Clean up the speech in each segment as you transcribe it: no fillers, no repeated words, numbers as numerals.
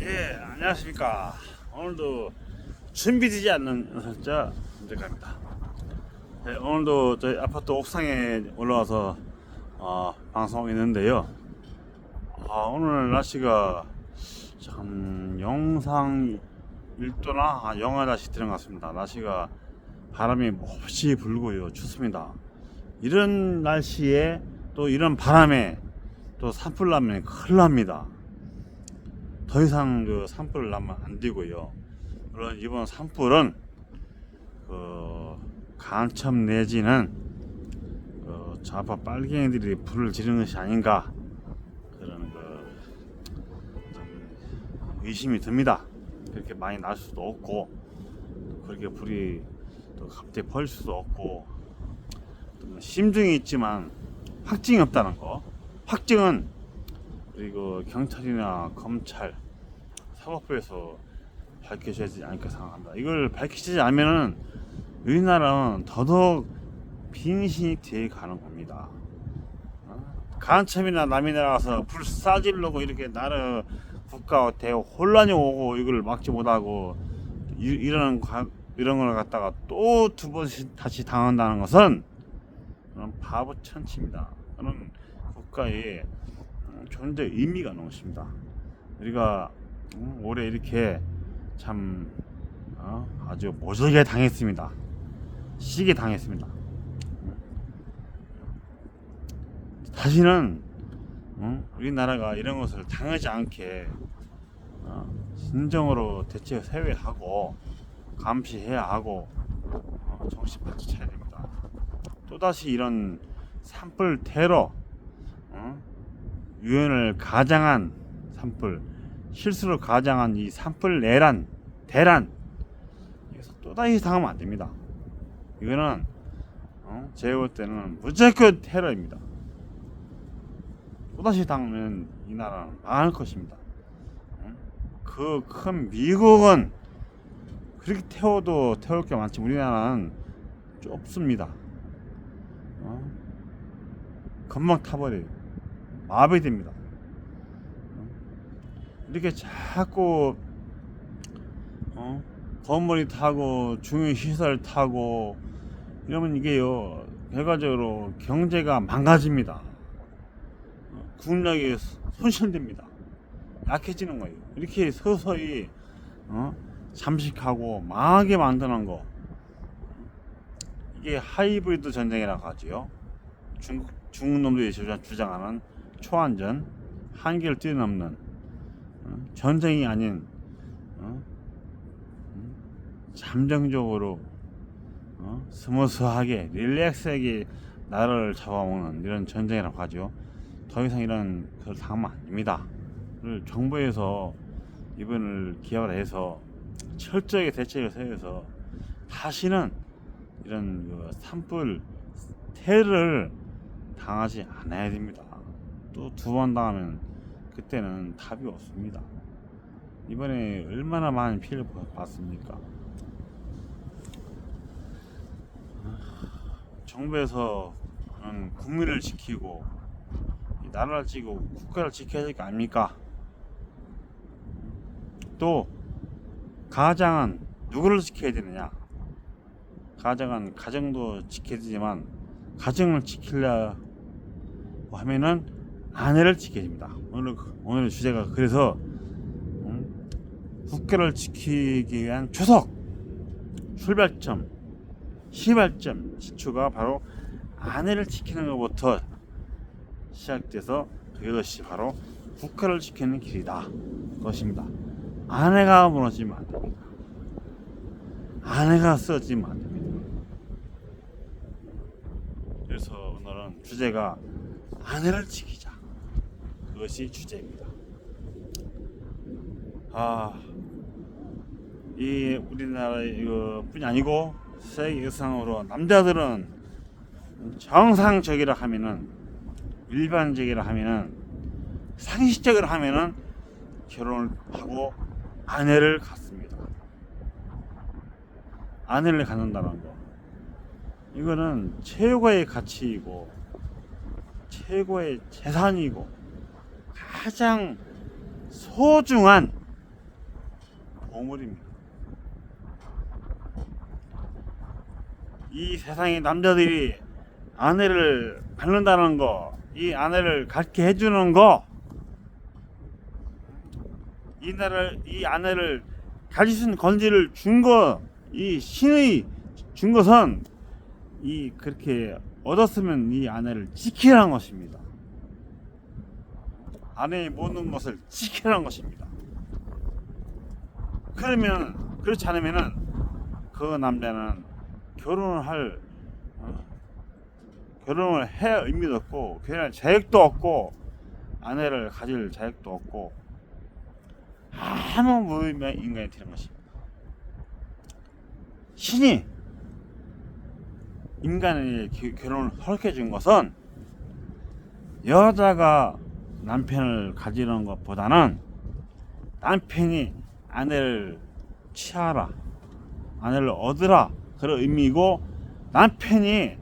예, 안녕하십니까. 오늘도 준비되지 않는 자 문제갑니다. 예, 오늘도 저희 아파트 옥상에 올라와서 방송하고 있는데요. 오늘 날씨가 참 영상 1도나 영하다시 들은 것 같습니다. 날씨가 바람이 몹시 불고요. 춥습니다. 이런 날씨에 또 이런 바람에 또 산불 나면 큰일 납니다. 더 이상 그 산불을 나면 안 되고요. 물론 이번 산불은 그 간첩 내지는 그 좌파 빨갱이들이 불을 지른 것이 아닌가 그런 좀 의심이 듭니다. 그렇게 많이 날 수도 없고 그렇게 불이 또 갑자기 퍼질 수도 없고 심증이 있지만 확증이 없다는 거. 확증은 그리고 경찰이나 검찰, 사법부에서 밝혀져야 되지 않을까 생각합니다. 이걸 밝히지 않으면은 우리나라는 더더욱 빈신이 되어 가는 겁니다. 간첩이나 남이 나가서 불 싸질르고 이렇게 나라 국가와 대우 혼란이 오고 이걸 막지 못하고 이런 걸 갖다가 또 두 번 다시 당한다는 것은 그런 바보 천치입니다. 그런 국가의 존재 의미가 없는 것입니다. 우리가 올해 이렇게 참 아주 모질게 당했습니다. 시게 당했습니다. 다시는 우리나라가 이런 것을 당하지 않게 진정으로 대책 세워하고 감시해야 하고 정신 바짝 차야 됩니다. 또다시 이런 산불 테러, 유엔을 가장한 산불, 실수로 가장한 이 산불 대란, 여기서 또다시 당하면 안 됩니다. 이거는 제가 볼 때는 무조건 테러입니다. 또다시 당하면 이 나라는 망할 것입니다. 그 큰 미국은 그렇게 태울 게 많지 우리나라는 좁습니다. 금방 타버려요. 마비됩니다. 이렇게 자꾸 건물이 타고 중요시설 타고 이러면 이게요 결과적으로 경제가 망가집니다. 국력이 손실됩니다. 약해지는 거예요. 이렇게 서서히 잠식하고 망하게 만드는 거, 이게 하이브리드 전쟁이라고 하지요. 중국 놈들이 주장하는 초안전, 한계를 뛰어넘는 전쟁이 아닌 잠정적으로 스무스하게 릴렉스하게 나라를 잡아먹는 이런 전쟁이라고 하죠. 더 이상 이런 걸 당하면 안 됩니다. 정부에서 이번을 기획을 해서 철저하게 대책을 세워서 다시는 이런 산불 테러를 당하지 않아야 됩니다. 또 두 번 당하면 그때는 답이 없습니다. 이번에 얼마나 많은 피해를 봤습니까? 정부에서 국민을 지키고 나라를 지키고 국가를 지켜야 될 거 아닙니까? 또 가장은 누구를 지켜야 되느냐? 가장은 가정도 지켜야 되지만 가정을 지키려고 하면은 아내를 지켜야 됩니다. 오늘 주제가 그래서 국가를 지키기 위한 초석, 출발점, 시발점, 시초가 바로 아내를 지키는 것부터 시작돼서 그것이 바로 국가를 지키는 길이다 것입니다. 아내가 무너지면 안 됩니다. 아내가 쓰러지면 안 됩니다. 그래서 오늘은 주제가 아내를 지키자, 그것이 주제입니다. 이 우리나라 이거뿐이 아니고 세계상으로 남자들은 정상적이라 하면은, 일반적이라 하면은, 상식적이라 하면은 결혼을 하고 아내를 갖습니다. 아내를 갖는다는 거, 이거는 최고의 가치이고 최고의 재산이고 가장 소중한 오물입니다. 이 세상의 남자들이 아내를 갖는다는 거, 이 아내를 갖게 해주는 거, 이 아내를 가질 수 있는 권리를 준 거, 이 신의 준 것은 이 그렇게 얻었으면 이 아내를 지키라는 것입니다. 아내의 모든 것을 지키라는 것입니다. 그러면 그렇지 않으면은 그 남자는 결혼을 할 의미도 없고 결혼할 자격도 없고 아내를 가질 자격도 없고 아무 무의미한 인간이 되는 것입니다. 신이 인간의 결혼을 허락해 준 것은 여자가 남편을 가지는 것보다는 남편이 아내를 취하라, 아내를 얻으라 그런 의미고, 남편이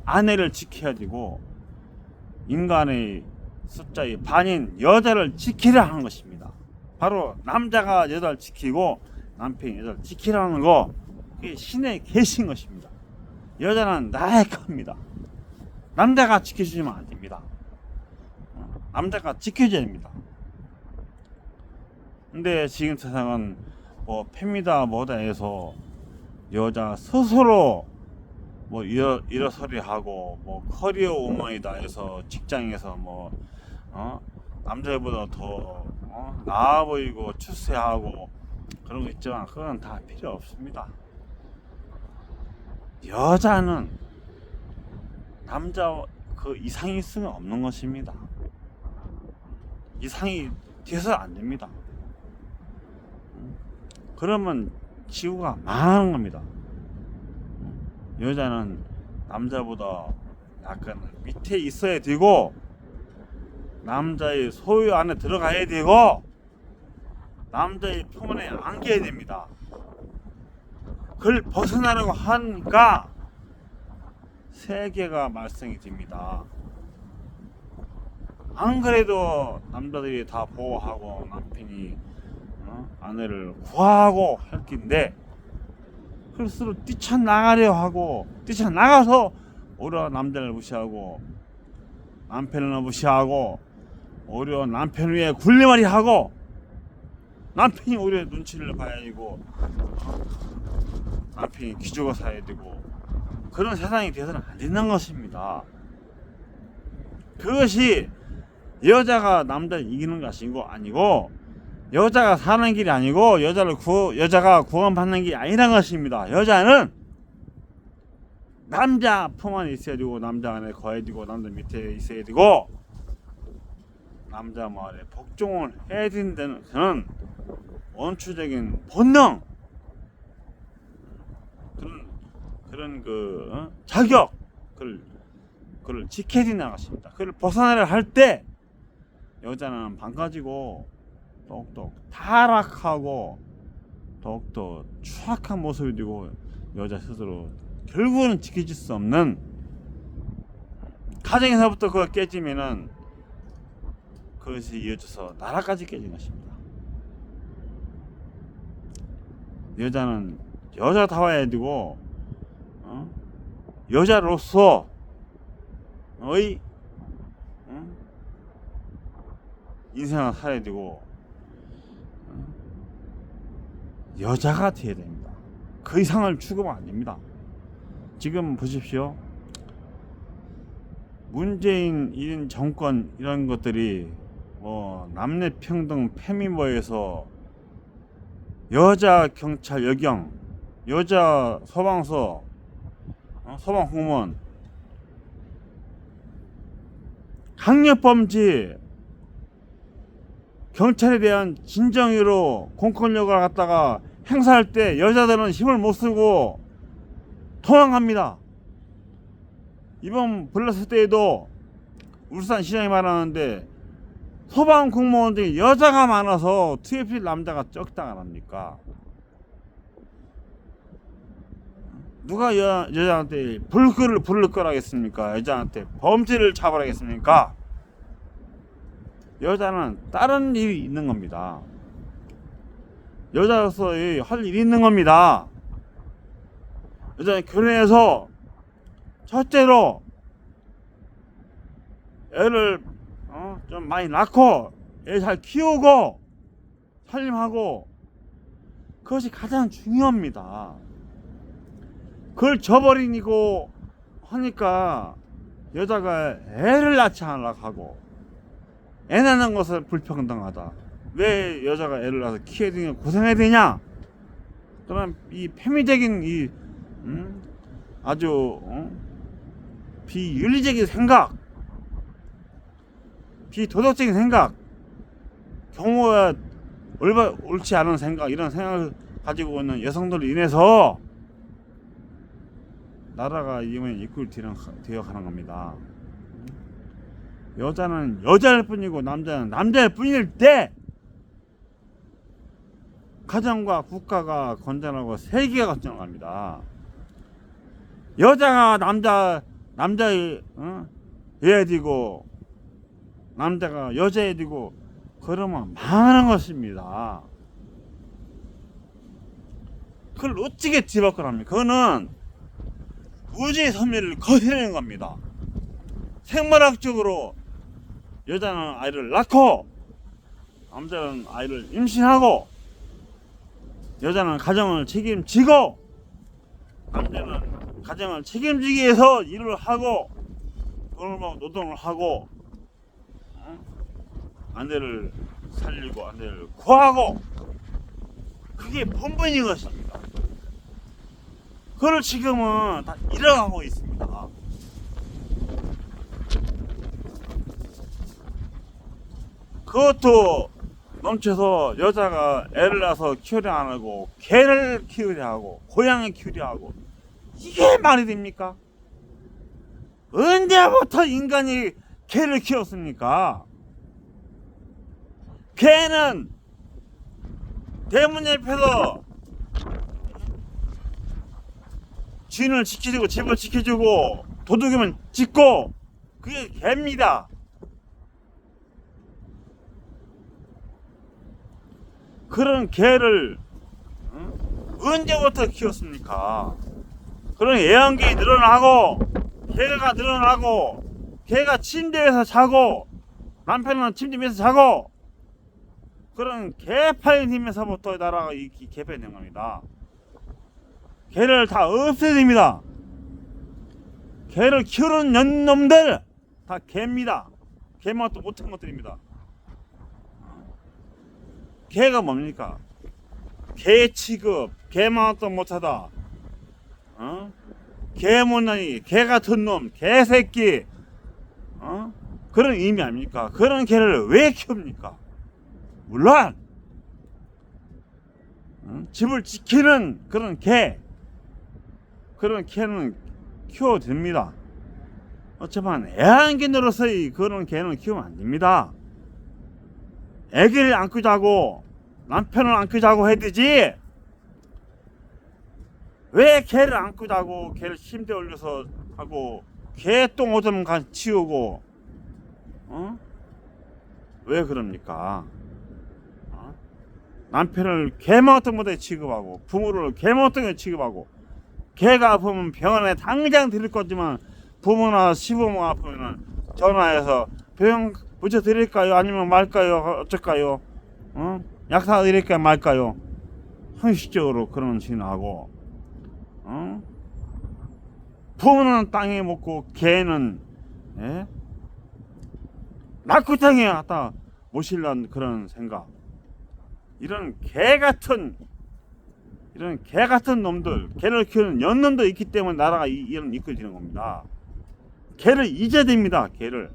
아내를 지켜야 되고 인간의 숫자의 반인 여자를 지키라 하는 것입니다. 바로 남자가 여자를 지키고 남편이 여자를 지키라는 거, 그게 신의 계신 것입니다. 여자는 나의 겁니다. 남자가 지켜주면 안 됩니다. 남자가 지켜줘야 됩니다. 근데 지금 세상은 뭐 페미다 뭐다 해서 여자 스스로 뭐 일어서리 하고 뭐 커리어 우먼이다 해서 직장에서 뭐 남자보다 더 나아 보이고 출세하고 그런 거 있지만 그건 다 필요 없습니다. 여자는 남자 그 이상이 있으면 없는 것입니다. 이상이 돼서 안 됩니다. 그러면 지구가 망하는 겁니다. 여자는 남자보다 약간 밑에 있어야 되고 남자의 소유 안에 들어가야 되고 남자의 품 안에 안겨야 됩니다. 그걸 벗어나려고 하니까 세계가 말썽이 됩니다. 안 그래도 남자들이 다 보호하고 남편이 아내를 구하고 할 텐데 그럴수록 뛰쳐나가려 하고 뛰쳐나가서 오히려 남자를 무시하고 남편을 무시하고 오히려 남편 위에 굴림말이 하고 남편이 오히려 눈치를 봐야 되고 남편이 기죽어 사야 되고 그런 세상이 돼서는 안 된다는 것입니다. 그것이 여자가 남자를 이기는 것이 아니고 여자가 사는 길이 아니고 여자가 구원받는 길이 아니라는 것입니다. 여자는 남자 품 안에 있어야 되고 남자 안에 거해야 되고 남자 밑에 있어야 되고 남자 말에 복종을 해야 된다는 그런 원초적인 본능, 그런 자격 그걸 지켜야 된다는 것입니다. 그걸 벗어나려 할 때 여자는 망가지고 더욱더 타락하고 더욱더 추악한 모습이 되고 여자 스스로 결국은 지켜질 수 없는 가정에서부터 그거 깨지면은 그것이 이어져서 나라까지 깨지는 것입니다. 여자는 여자다워야 되고 여자로서 인생을 살아야 되고 여자가 되어야 됩니다. 그 이상을 추구하면 안 됩니다. 지금 보십시오. 문재인 이런 정권 이런 것들이 뭐 남녀평등 페미모에서 여자 경찰 여경, 여자 소방서, 소방공무원, 강력범죄, 경찰에 대한 진정으로 공권력을 갖다가 행사할 때 여자들은 힘을 못 쓰고 도망갑니다. 이번 불렀을 때에도 울산시장이 말하는데 소방 공무원들이 여자가 많아서 투입실 남자가 적다가 납니까? 누가 여자한테 불을 거라겠습니까? 여자한테 범죄를 처벌하겠습니까? 여자는 다른 일이 있는 겁니다. 여자로서 할 일이 있는 겁니다. 여자는 결혼해서 첫째로 애를 좀 많이 낳고 애 잘 키우고 살림하고, 그것이 가장 중요합니다. 그걸 저버리고 하니까 여자가 애를 낳지 않으려고 하고, 애 낳는 것은 불평등하다. 왜 여자가 애를 낳아서 키워야 되냐, 고생해야 되냐? 그런 이 패미적인 이 아주 비윤리적인 생각, 비도덕적인 생각, 경호가 옳지 않은 생각, 이런 생각을 가지고 있는 여성들로 인해서 나라가 이번에 이끌 되어 가는 겁니다. 여자는 여자일 뿐이고 남자는 남자일 뿐일 때 가정과 국가가 건전하고 세계가 건전합니다. 여자가 남자의 애야 되고 남자가 여자애 되고 그러면 망하는 것입니다. 그걸 어찌게 뒤바꾸랍니까? 그거는 우주의 섭리를 거스르는 겁니다. 생물학적으로 여자는 아이를 낳고 남자는 아이를 임신하고, 여자는 가정을 책임지고 남자는 가정을 책임지기 위해서 일을 하고 돈을 벌고 노동을 하고 아내를 살리고 아내를 구하고, 그게 본분인 것입니다. 그걸 지금은 다 잃어가고 있습니다. 그것도 넘쳐서 여자가 애를 낳아서 키우려 안 하고 개를 키우려 하고 고양이 키우려 하고, 이게 말이 됩니까? 언제부터 인간이 개를 키웠습니까? 개는 대문 옆에서 주인을 지켜주고 집을 지켜주고 도둑이면 짖고, 그게 개입니다. 그런 개를 언제부터 키웠습니까? 그런 애완견이 늘어나고 개가 늘어나고, 개가 침대에서 자고 남편은 침대 위에서 자고, 그런 개파의 힘에서부터 나라가 이 개편된 겁니다. 개를 다 없애야 됩니다. 개를 키우는 년놈들 다 개입니다. 개만 또 못한 것들입니다. 개가 뭡니까? 개 취급, 개만 또 못하다, 개 못나니, 개 같은 놈, 개새끼, 그런 의미 아닙니까? 그런 개를 왜 키웁니까? 물론 집을 지키는 그런 개, 그런 개는 키워도 됩니다. 어쩌면 애완견으로서의 그런 개는 키우면 안 됩니다. 애기를 안고 자고 남편을 안고 자고 해야 되지, 왜 개를 안고 자고 개를 침대에 올려서 하고 개똥 오줌 치우고 왜 그럽니까? 남편을 개망어똥보다 취급하고 부모를 개망어똥에 취급하고, 개가 아프면 병원에 당장 데릴 거지만 부모나 시부모가 아프면 전화해서 병 붙여드릴까요? 아니면 말까요? 어쩔까요? 약 사드릴까요? 말까요? 형식적으로 그런 진하고, 부모는 땅에 묻고 개는 낙구탕에 갖다 모실란 그런 생각. 이런 개같은 놈들, 개를 키우는 연놈도 있기 때문에 나라가 이런 이끌어지는 겁니다. 개를 잊어야 됩니다. 개를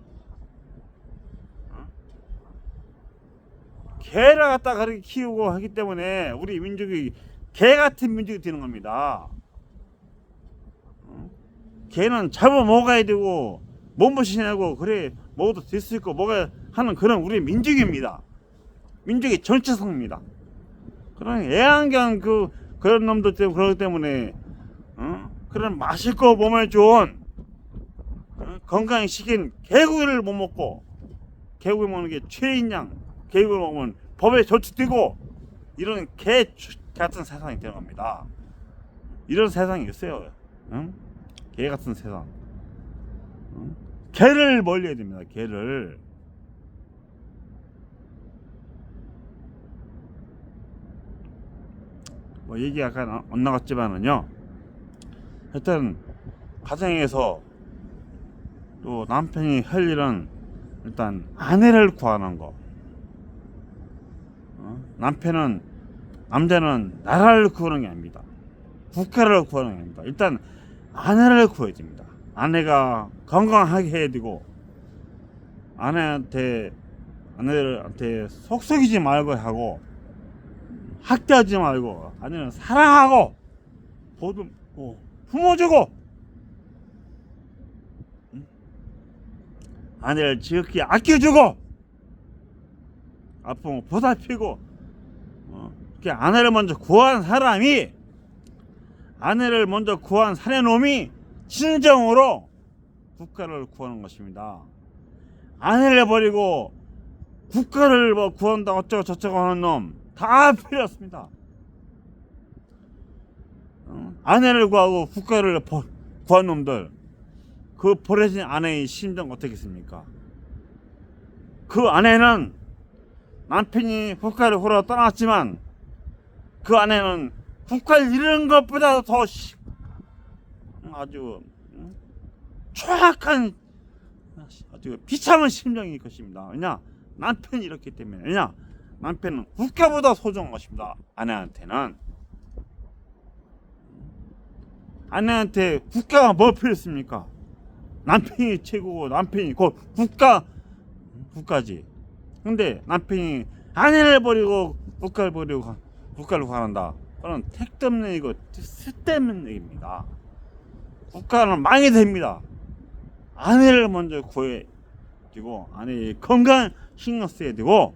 갖다 그렇게 키우고 하기 때문에 우리 민족이 개같은 민족이 되는 겁니다. 개는 잡아 먹어야 되고 몸보신하고 그래 먹어도 될 수 있고 뭐가 하는 그런 우리 민족입니다. 민족의 정체성입니다. 그런 애완견 그런 놈들 때문에, 그러기 때문에 그런 맛있고 몸에 좋은 건강에 시킨 개고기를 못 먹고, 개고기 먹는 게 죄인 양, 개고기 먹으면 법에 저촉되고 이런 개 같은 세상이 되는 겁니다. 이런 세상이 있어요. 응? 개 같은 세상. 응? 개를 멀리해야 됩니다. 개를. 뭐 얘기 약간 안 나갔지만은요. 일단 가정에서 또 남편이 할 일은 일단 아내를 구하는 거. 남자는 나라를 구하는 게 아닙니다. 국가를 구하는 게 아닙니다. 일단 아내를 구해야 됩니다. 아내가 건강하게 해야 되고, 아내한테 속썩이지 말고 하고, 학대하지 말고, 아내는 사랑하고 보듬고 품어주고, 아내를 지극히 아껴주고, 아프면 보살피고, 아내를 먼저 구한 사람이, 아내를 먼저 구한 사내놈이 진정으로 국가를 구하는 것입니다. 아내를 버리고 국가를 뭐 구한다 어쩌고 저쩌고 하는 놈 다 필요 없습니다. 아내를 구하고 국가를 구한 놈들, 그 버려진 아내의 심정 어떻겠습니까? 그 아내는 남편이 국가를 구하러 떠났지만 그 아내는 국가를 잃은 것보다 더 아주 추악한, 아주 비참한 심정일 것입니다. 왜냐? 남편이 이렇기 때문에. 왜냐? 남편은 국가보다 소중한 것입니다. 아내한테는. 아내한테 국가가 뭐 필요했습니까? 남편이 최고고, 남편이 곧 국가지. 근데 남편이 아내를 버리고 국가를 구한다. 그건 택도 없는 얘기고 쓸데없는 얘기입니다. 국가는 망이 됩니다. 아내를 먼저 구해야 되고, 아내의 건강 신경 써야 되고,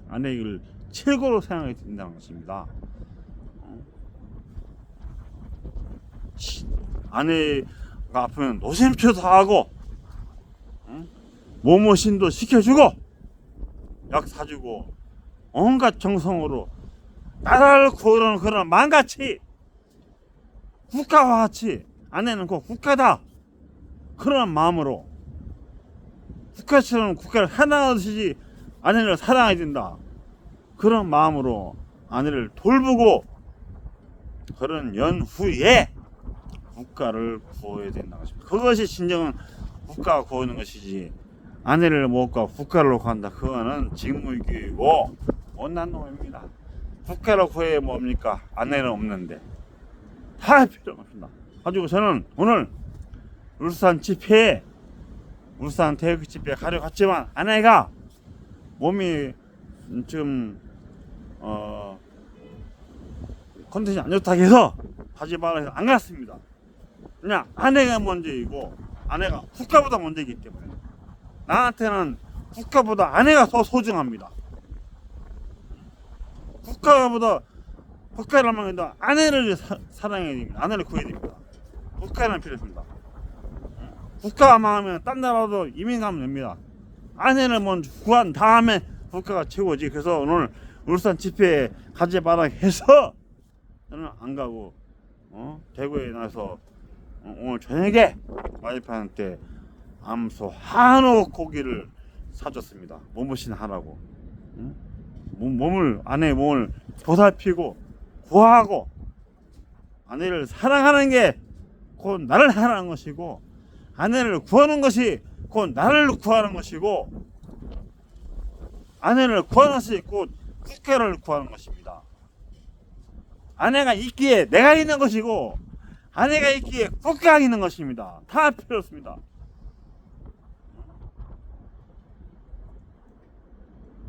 아내를 최고로 생각해야 된다는 것입니다. 아내가 아프면 노심초도 하고, 몸보신도 시켜주고, 약 사주고, 온갖 정성으로 나라를 구하는 그런 마음같이, 국가와 같이, 아내는 꼭 국가다, 그런 마음으로, 국가처럼 국가를 사랑하듯이 아내를 사랑해야 된다, 그런 마음으로 아내를 돌보고, 그런 연후에 국가를 구해야 된다는 것입니다. 그것이 진정한 국가가 구하는 것이지, 아내를 못 구하고 국가를 구한다, 그거는 직무유기이고 못난 놈입니다. 국가를 구해야 뭡니까? 아내는 없는데. 다 필요 없습니다. 가지고 저는 오늘 울산 태극 집회에 가려고 갔지만 아내가 몸이 지금 컨디션이 안 좋다고 해서 가지 말라 해서 안 갔습니다. 그냥 아내가 먼저이고, 아내가 국가보다 먼저이기 때문에 나한테는 국가보다 아내가 더 소중합니다. 국가라면 해도 아내를 사랑해야 됩니다. 아내를 구해야 됩니다. 국가는 필요 없습니다. 국가가 망하면 딴 나라도 이민 가면 됩니다. 아내를 먼저 구한 다음에 국가가 최고지. 그래서 오늘 울산 집회에 가지 마라 해서 저는 안 가고 대구에 나서 오늘 저녁에 와이프한테 암소 한우 고기를 사줬습니다. 몸보신 하라고. 아내의 몸을 보살피고 구하고, 아내를 사랑하는 게 곧 나를 사랑하는 것이고, 아내를 구하는 것이 곧 나를 구하는 것이고, 아내를 구하는 것이 곧 국가를 구하는 것입니다. 아내가 있기에 내가 있는 것이고, 아내가 있기에 국가가 있는 것입니다. 다 필요 없습니다.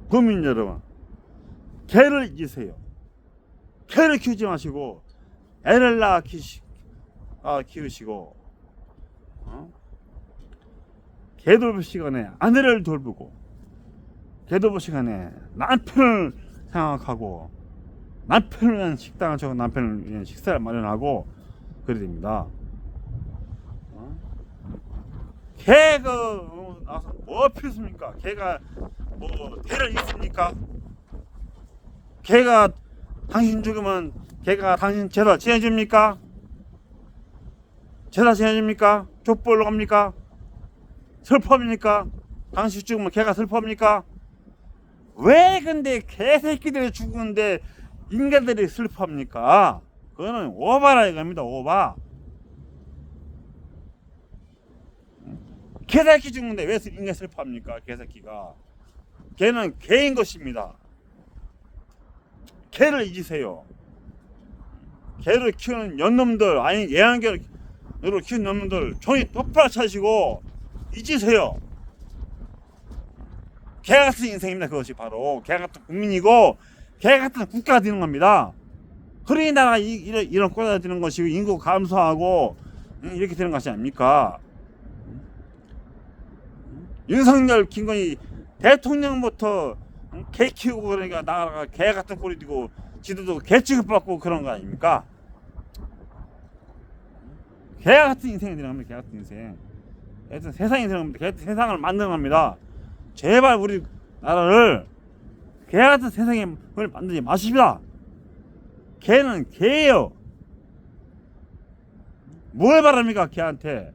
국민 여러분, 개를 잊으세요. 개를 키우지 마시고 애를 낳아 키우시고, 개 돌볼 시간에 아내를 돌보고, 개 돌볼 시간에 남편을 생각하고, 남편을 위한 식당을 정하고 남편을 위한 식사를 마련하고 그래야 됩니다. 개가 나서 뭐 필요했습니까? 개가 뭐 대를 있습니까? 걔가 당신 죽으면 걔가 당신 제사 지내줍니까? 제사 지내줍니까? 족보로 갑니까? 슬퍼합니까? 당신 죽으면 걔가 슬퍼합니까? 왜 근데 개새끼들이 죽는데 인간들이 슬퍼합니까? 그거는 오바라 이겁니다. 오바. 개새끼 죽는데 왜 인간 슬퍼합니까? 개새끼가. 걔는 개인 것입니다. 개를 잊으세요. 개를 키우는 연놈들, 아니 애완개를 키우는 연놈들 종이 똑바로 차시고 잊으세요. 개 같은 인생입니다. 그것이 바로 개 같은 국민이고 개 같은 국가가 되는 겁니다. 우리나라가 이런 꼴이 되는 것이고 인구 감소하고 이렇게 되는 것이 아닙니까? 윤석열, 김건희 대통령부터 개 키우고 그러니까 나라가 개 같은 꼴이 되고 지도도 개 취급받고 그런 거 아닙니까? 개 같은 인생이 되는 겁니다. 개 같은 인생. 하여튼 세상이 되는 겁니다. 개 같은 세상을 만드는 겁니다. 제발 우리 나라를 개 같은 세상에 만들지 마십시다. 개는 개예요. 뭘 바랍니까 개한테?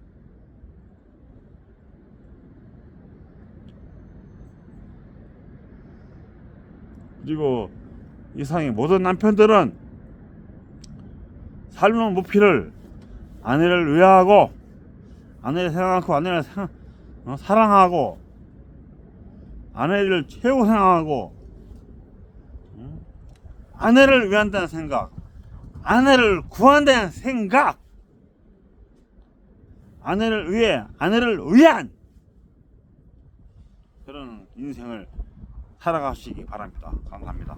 그리고 이 세상의 모든 남편들은 삶의 목표를 아내를 위하고 아내를 생각하고 아내를 사랑하고 아내를 최고 생각하고 아내를 위한다는 생각, 아내를 구한다는 생각, 아내를 위해 아내를 위한 그런 인생을 살아가시기 바랍니다. 감사합니다.